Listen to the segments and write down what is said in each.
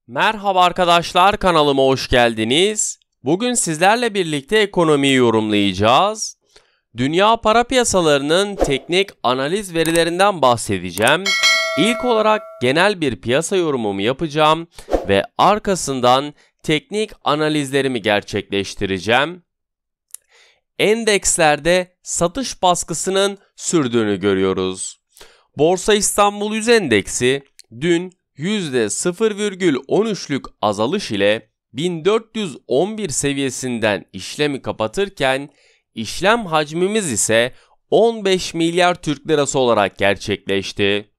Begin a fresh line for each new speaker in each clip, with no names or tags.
Merhaba arkadaşlar, kanalıma hoş geldiniz. Bugün sizlerle birlikte ekonomiyi yorumlayacağız. Dünya para piyasalarının teknik analiz verilerinden bahsedeceğim. İlk olarak genel bir piyasa yorumumu yapacağım ve arkasından teknik analizlerimi gerçekleştireceğim. Endekslerde satış baskısının sürdüğünü görüyoruz. Borsa İstanbul 100 endeksi dün %0,13'lük azalış ile 1411 seviyesinden işlemi kapatırken işlem hacmimiz ise 15 milyar Türk lirası olarak gerçekleşti.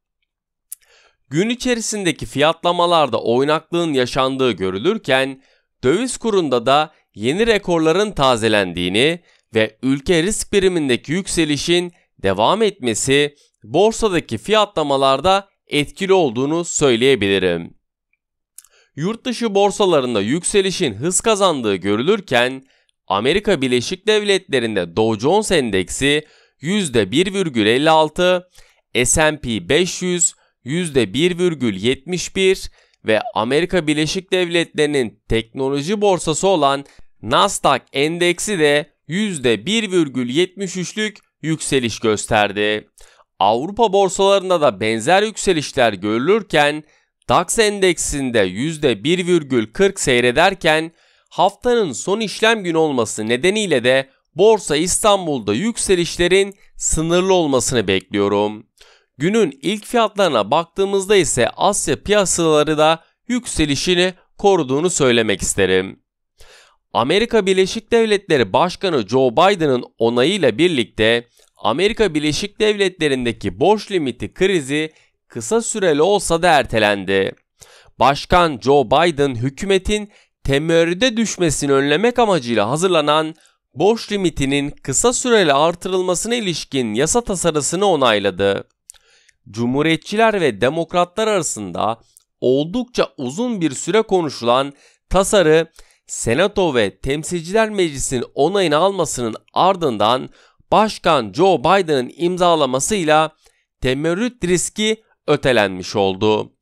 Gün içerisindeki fiyatlamalarda oynaklığın yaşandığı görülürken döviz kurunda da yeni rekorların tazelendiğini ve ülke risk primindeki yükselişin devam etmesi borsadaki fiyatlamalarda etkili olduğunu söyleyebilirim. Yurt dışı borsalarında yükselişin hız kazandığı görülürken Amerika Birleşik Devletleri'nde Dow Jones Endeksi %1,56, S&P 500 %1,71 ve Amerika Birleşik Devletleri'nin teknoloji borsası olan Nasdaq Endeksi de %1,73'lük yükseliş gösterdi. Avrupa borsalarında da benzer yükselişler görülürken DAX endeksinde %1,40 seyrederken haftanın son işlem günü olması nedeniyle de Borsa İstanbul'da yükselişlerin sınırlı olmasını bekliyorum. Günün ilk fiyatlarına baktığımızda ise Asya piyasaları da yükselişini koruduğunu söylemek isterim. Amerika Birleşik Devletleri Başkanı Joe Biden'ın onayıyla birlikte Amerika Birleşik Devletleri'ndeki borç limiti krizi kısa süreli olsa da ertelendi. Başkan Joe Biden hükümetin temerrüde düşmesini önlemek amacıyla hazırlanan borç limitinin kısa süreli artırılmasına ilişkin yasa tasarısını onayladı. Cumhuriyetçiler ve demokratlar arasında oldukça uzun bir süre konuşulan tasarı Senato ve Temsilciler Meclisi'nin onayını almasının ardından Başkan Joe Biden'ın imzalamasıyla temerrüt riski ötelenmiş oldu.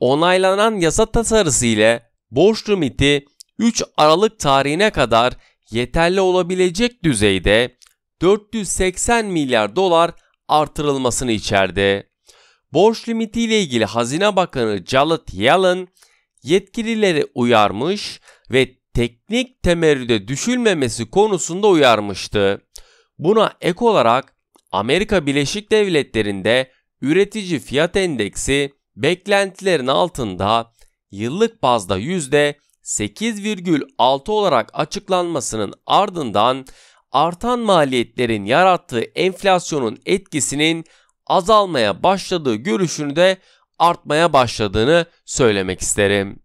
Onaylanan yasa tasarısı ile borç limiti 3 Aralık tarihine kadar yeterli olabilecek düzeyde 480 milyar dolar artırılmasını içerdi. Borç limiti ile ilgili Hazine Bakanı Janet Yellen yetkilileri uyarmış ve teknik temerrüde düşülmemesi konusunda uyarmıştı. Buna ek olarak Amerika Birleşik Devletleri'nde üretici fiyat endeksi beklentilerin altında yıllık bazda %8,6 olarak açıklanmasının ardından artan maliyetlerin yarattığı enflasyonun etkisinin azalmaya başladığı görüşünü de artmaya başladığını söylemek isterim.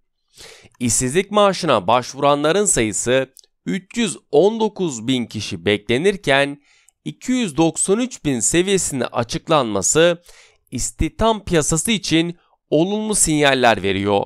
İşsizlik maaşına başvuranların sayısı 319 bin kişi beklenirken 293 bin seviyesinde açıklanması istihdam piyasası için olumlu sinyaller veriyor.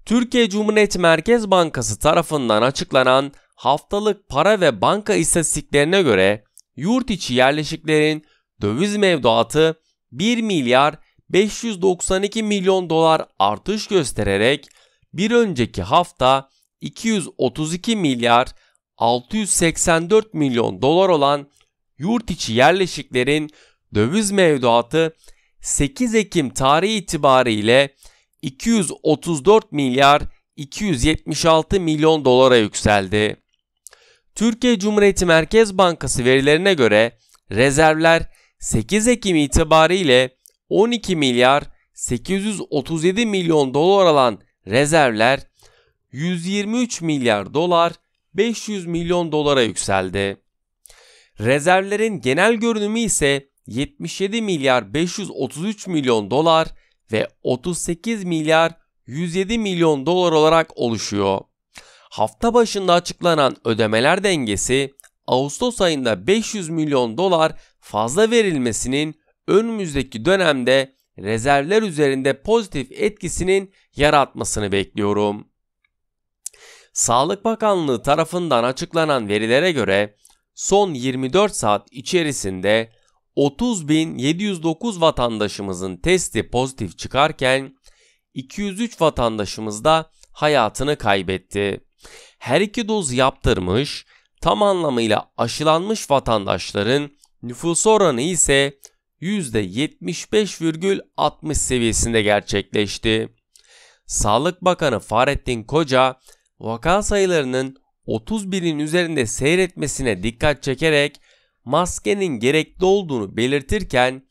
Türkiye Cumhuriyet Merkez Bankası tarafından açıklanan haftalık para ve banka istatistiklerine göre yurt içi yerleşiklerin döviz mevduatı 1 milyar 592 milyon dolar artış göstererek bir önceki hafta 232 milyar 684 milyon dolar olan yurt içi yerleşiklerin döviz mevduatı 8 Ekim tarihi itibariyle 234 milyar 276 milyon dolara yükseldi. Türkiye Cumhuriyeti Merkez Bankası verilerine göre rezervler 8 Ekim itibariyle 12 milyar 837 milyon dolar olan rezervler 123 milyar dolar 500 milyon dolara yükseldi. Rezervlerin genel görünümü ise 77 milyar 533 milyon dolar ve 38 milyar 107 milyon dolar olarak oluşuyor. Hafta başında açıklanan ödemeler dengesi Ağustos ayında 500 milyon dolar fazla verilmesinin önümüzdeki dönemde rezervler üzerinde pozitif etkisinin yaratmasını bekliyorum. Sağlık Bakanlığı tarafından açıklanan verilere göre son 24 saat içerisinde 30.709 vatandaşımızın testi pozitif çıkarken 203 vatandaşımız da hayatını kaybetti. Her iki doz yaptırmış, tam anlamıyla aşılanmış vatandaşların nüfus oranı ise %75,60 seviyesinde gerçekleşti. Sağlık Bakanı Fahrettin Koca, vaka sayılarının 31'in üzerinde seyretmesine dikkat çekerek maskenin gerekli olduğunu belirtirken,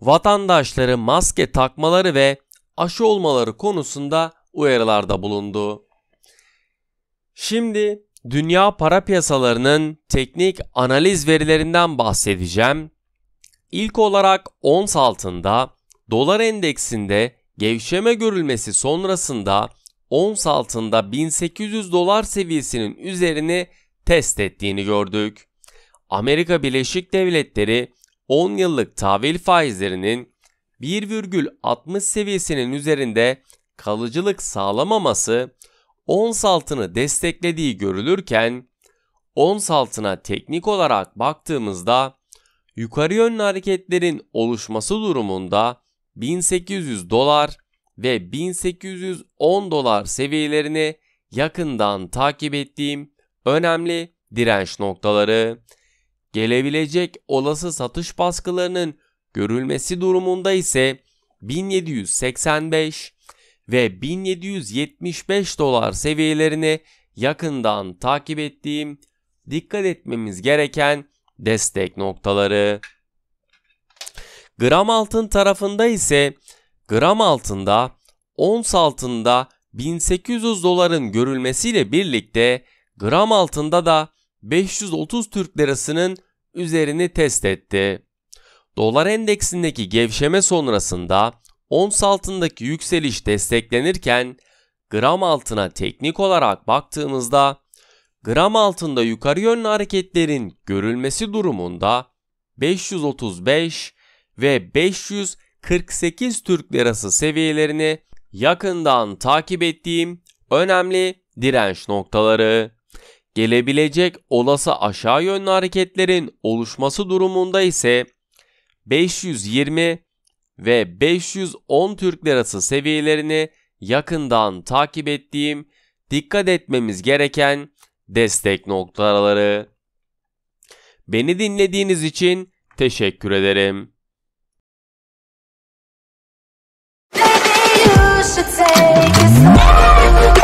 vatandaşları maske takmaları ve aşı olmaları konusunda uyarılarda bulundu. Şimdi dünya para piyasalarının teknik analiz verilerinden bahsedeceğim. İlk olarak ons altında dolar endeksinde gevşeme görülmesi sonrasında ons altında 1800 dolar seviyesinin üzerini test ettiğini gördük. Amerika Birleşik Devletleri 10 yıllık tahvil faizlerinin 1,60 seviyesinin üzerinde kalıcılık sağlamaması ons altını desteklediği görülürken, ons altına teknik olarak baktığımızda yukarı yönlü hareketlerin oluşması durumunda 1800 dolar ve 1810 dolar seviyelerini yakından takip ettiğim önemli direnç noktaları. Gelebilecek olası satış baskılarının görülmesi durumunda ise 1785 ve 1775 dolar seviyelerini yakından takip ettiğim, dikkat etmemiz gereken destek noktaları. Gram altın tarafında ise gram altında ons altında 1800 doların görülmesiyle birlikte gram altında da 530 Türk Lirası'nın üzerini test etti. Dolar endeksindeki gevşeme sonrasında ons altındaki yükseliş desteklenirken, gram altına teknik olarak baktığımızda gram altında yukarı yönlü hareketlerin görülmesi durumunda 535 ve 548 Türk Lirası seviyelerini yakından takip ettiğim önemli direnç noktaları. Gelebilecek olası aşağı yönlü hareketlerin oluşması durumunda ise 520 ve 510 Türk Lirası seviyelerini yakından takip ettiğim, dikkat etmemiz gereken destek noktaları. Beni dinlediğiniz için teşekkür ederim.
Maybe you should take it slow.